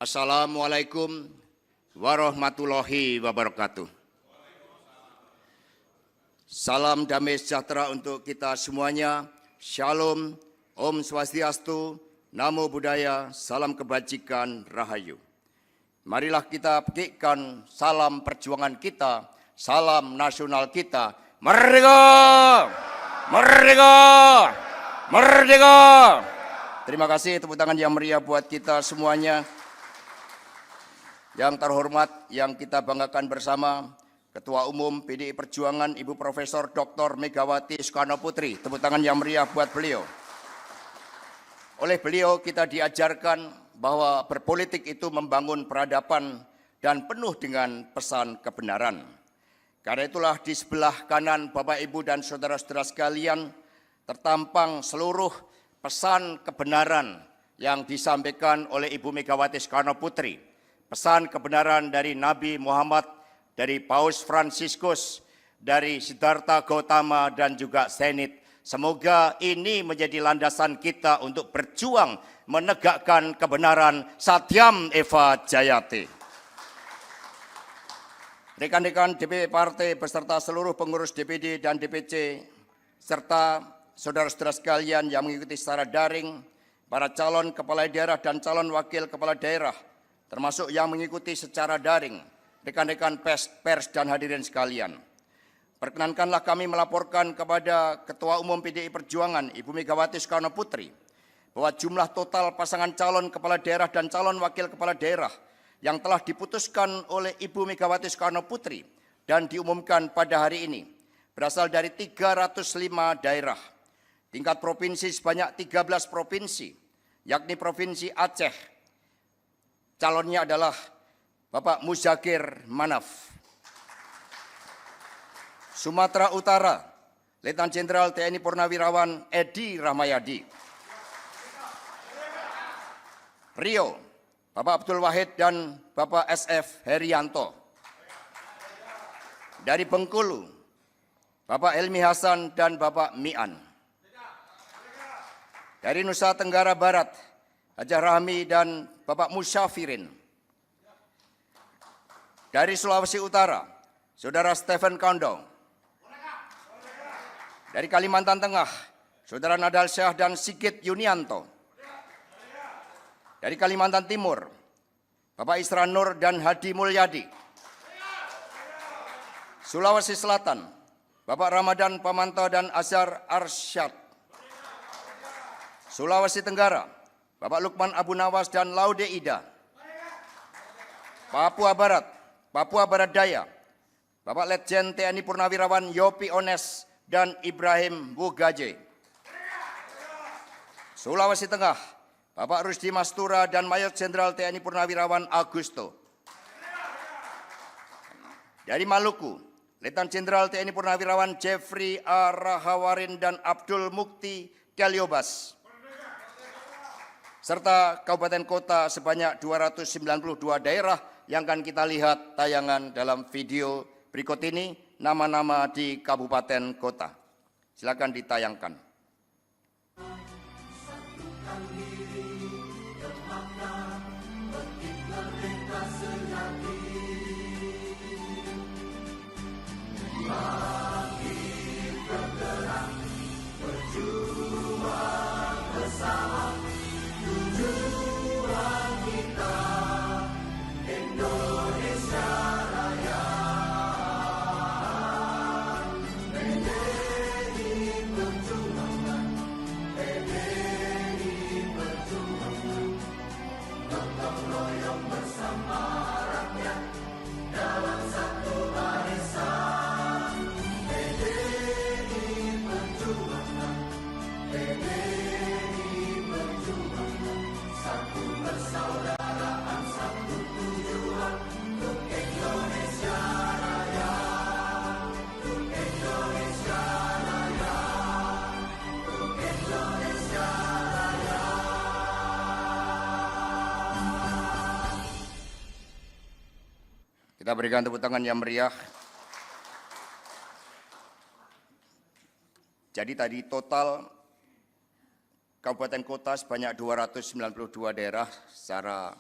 Assalamualaikum warahmatullahi wabarakatuh. Salam damai sejahtera untuk kita semuanya. Shalom, Om Swastiastu, Namo Buddhaya, salam kebajikan, Rahayu. Marilah kita petikkan salam perjuangan kita, salam nasional kita. Merdeka! Merdeka! Merdeka! Terima kasih, tepuk tangan yang meriah buat kita semuanya. Yang terhormat, yang kita banggakan bersama, Ketua Umum PDI Perjuangan Ibu Profesor Dr. Megawati Soekarno Putri. Tepuk tangan yang meriah buat beliau. Oleh beliau kita diajarkan bahwa berpolitik itu membangun peradaban dan penuh dengan pesan kebenaran. Karena itulah di sebelah kanan Bapak Ibu dan saudara-saudara sekalian tertampang seluruh pesan kebenaran yang disampaikan oleh Ibu Megawati Soekarno Putri. Pesan kebenaran dari Nabi Muhammad, dari Paus Fransiskus, dari Siddhartha Gautama dan juga Zenit. Semoga ini menjadi landasan kita untuk berjuang menegakkan kebenaran. Satyam Eva Jayate. Rekan-rekan DPP Partai beserta seluruh pengurus DPD dan DPC, serta saudara-saudara sekalian yang mengikuti secara daring, para calon kepala daerah dan calon wakil kepala daerah, termasuk yang mengikuti secara daring, rekan-rekan pers dan hadirin sekalian. Perkenankanlah kami melaporkan kepada Ketua Umum PDI Perjuangan Ibu Megawati Soekarno Putri bahwa jumlah total pasangan calon kepala daerah dan calon wakil kepala daerah yang telah diputuskan oleh Ibu Megawati Soekarno Putri dan diumumkan pada hari ini berasal dari 305 daerah, tingkat provinsi sebanyak 13 provinsi, yakni Provinsi Aceh. Calonnya adalah Bapak Muzakir Manaf. Sumatera Utara, Letnan Jenderal TNI Purnawirawan Edi Rahmayadi. Rio, Bapak Abdul Wahid dan Bapak SF Herianto. Dari Bengkulu, Bapak Helmi Hasan dan Bapak Mian. Dari Nusa Tenggara Barat, Hajah Rahmi dan Bapak Musyafirin. Dari Sulawesi Utara, Saudara Stephen Kondo. Dari Kalimantan Tengah, Saudara Nadal Syah dan Sigit Yunianto. Dari Kalimantan Timur, Bapak Isra Nur dan Hadi Mulyadi. Sulawesi Selatan, Bapak Ramadan Pamanto dan Azhar Arsyad. Sulawesi Tenggara, Bapak Lukman Abu Nawas dan Laude Ida. Papua Barat, Papua Barat Daya, Bapak Letjen TNI Purnawirawan Yopi Ones dan Ibrahim Wugaje. Sulawesi Tengah, Bapak Rusdi Mastura dan Mayor Jenderal TNI Purnawirawan Agusto. Dari Maluku, Letnan Jenderal TNI Purnawirawan Jeffrey A. Rahawarin dan Abdul Mukti Kaliobas. Serta kabupaten kota sebanyak 292 daerah yang akan kita lihat tayangan dalam video berikut ini, nama-nama di kabupaten kota. Silakan ditayangkan. Kita berikan tepuk tangan yang meriah. Jadi tadi total kabupaten kota sebanyak 292 daerah secara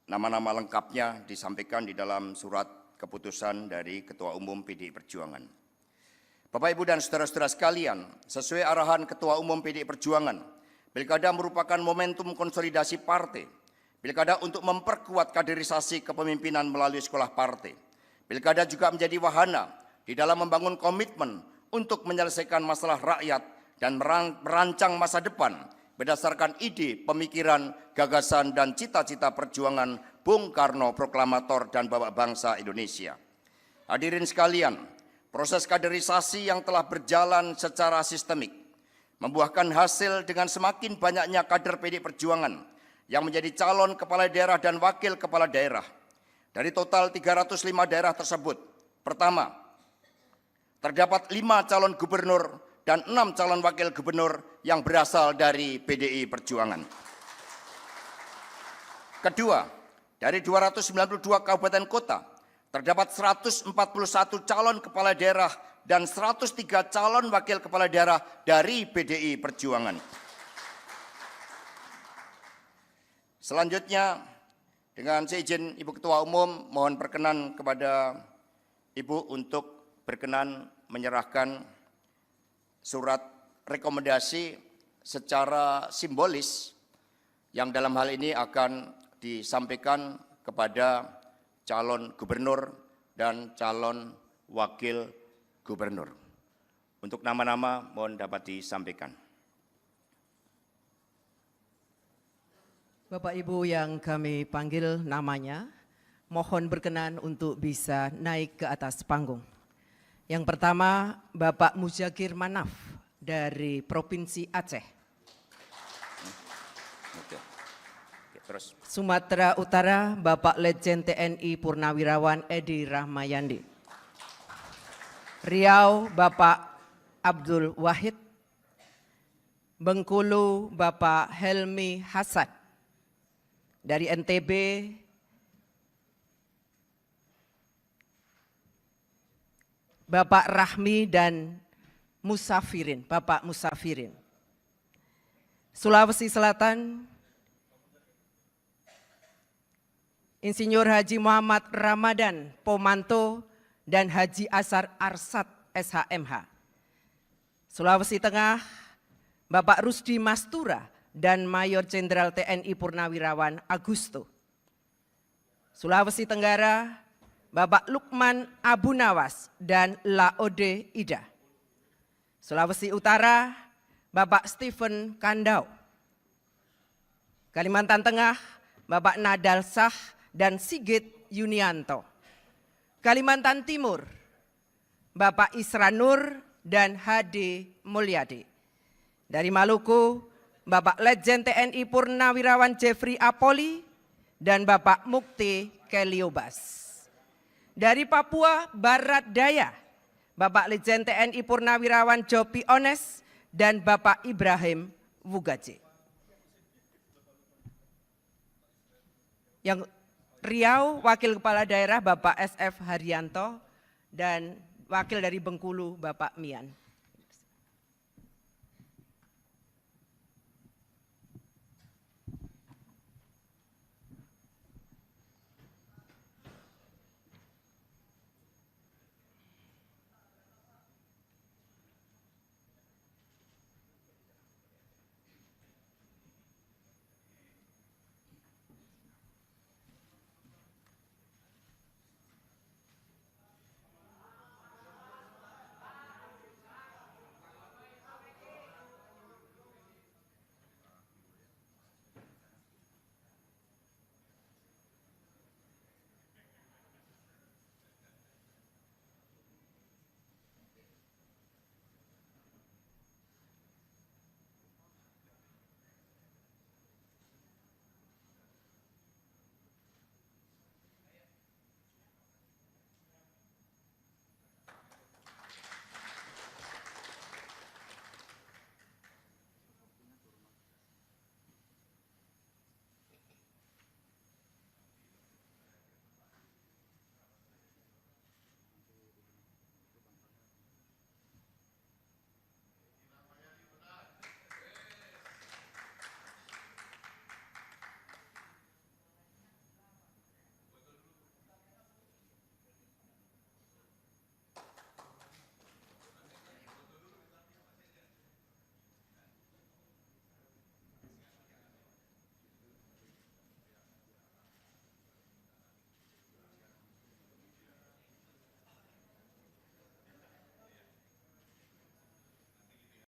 nama-nama lengkapnya disampaikan di dalam surat keputusan dari Ketua Umum PDI Perjuangan. Bapak, Ibu, dan saudara-saudara sekalian, sesuai arahan Ketua Umum PDI Perjuangan, Pilkada merupakan momentum konsolidasi partai. Pilkada untuk memperkuat kaderisasi kepemimpinan melalui sekolah partai. Pilkada juga menjadi wahana di dalam membangun komitmen untuk menyelesaikan masalah rakyat dan merancang masa depan berdasarkan ide, pemikiran, gagasan, dan cita-cita perjuangan Bung Karno, proklamator dan bapak bangsa Indonesia. Hadirin sekalian, proses kaderisasi yang telah berjalan secara sistemik membuahkan hasil dengan semakin banyaknya kader PDI Perjuangan yang menjadi calon kepala daerah dan wakil kepala daerah. Dari total 305 daerah tersebut, pertama, terdapat 5 calon gubernur dan 6 calon wakil gubernur yang berasal dari PDI Perjuangan. Kedua, dari 292 kabupaten kota, terdapat 141 calon kepala daerah dan 103 calon wakil kepala daerah dari PDI Perjuangan. Selanjutnya, dengan seizin Ibu Ketua Umum, mohon perkenan kepada Ibu untuk berkenan menyerahkan surat rekomendasi secara simbolis yang dalam hal ini akan disampaikan kepada calon gubernur dan calon wakil gubernur. Untuk nama-nama mohon dapat disampaikan. Bapak Ibu yang kami panggil namanya, mohon berkenan untuk bisa naik ke atas panggung. Yang pertama, Bapak Muzakir Manaf dari Provinsi Aceh. Terus. Sumatera Utara, Bapak Letjen TNI Purnawirawan Edi Rahmayandi. Riau, Bapak Abdul Wahid. Bengkulu, Bapak Helmi Hasan. Dari NTB, Bapak Rahmi dan Musafirin, Bapak Musafirin. Sulawesi Selatan, Insinyur Haji Muhammad Ramadan Pomanto dan Haji Asar Arsad SHMH. Sulawesi Tengah, Bapak Rusdi Mastura dan Mayor Jenderal TNI Purnawirawan Agusto. Sulawesi Tenggara, Bapak Lukman Abu Nawas dan Laode Ida. Sulawesi Utara, Bapak Stephen Kandau. Kalimantan Tengah, Bapak Nadal Shah dan Sigit Yunianto. Kalimantan Timur, Bapak Isra Nur dan Hadi Mulyadi. Dari Maluku, Bapak Letjen TNI Purnawirawan Jeffrey Apoli dan Bapak Mukti Keliobas. Dari Papua Barat Daya, Bapak Letjen TNI Purnawirawan Jopi Ones dan Bapak Ibrahim Wugaje. Yang Riau, Wakil Kepala Daerah Bapak SF Haryanto dan Wakil dari Bengkulu Bapak Mian.